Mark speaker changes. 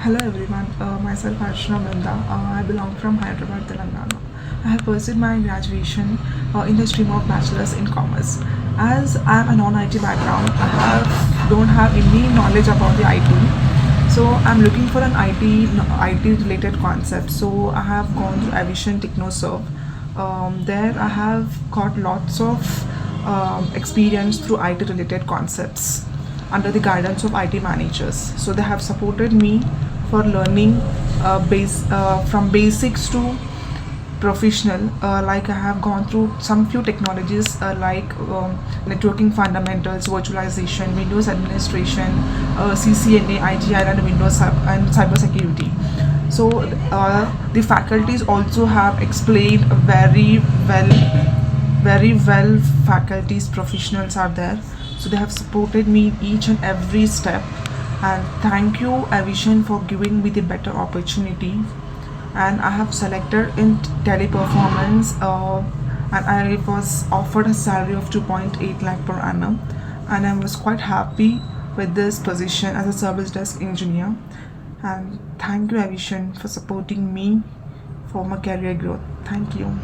Speaker 1: Hello everyone, myself Archana Minda. I belong from Hyderabad, Telangana. I have pursued my graduation in the stream of Bachelor's in Commerce. As I am a non-IT background, don't have any knowledge about the IT. So I'm looking for an IT related concept. So I have gone to Evision Technoserve. There I have got lots of experience through IT related concepts under the guidance of IT managers. So they have supported me for learning from basics to professional. Like I have gone through some few technologies like networking fundamentals, virtualization, Windows administration, CCNA, IGR, and and cyber security. So the faculties also have explained very well. Faculties professionals are there, so they have supported me in each and every step. And thank you Evision for giving me the better opportunity. And I have selected in Teleperformance, and I was offered a salary of 2.8 lakh per annum, and I was quite happy with this position as a service desk engineer. And thank you Evision for supporting me for my career growth. Thank you.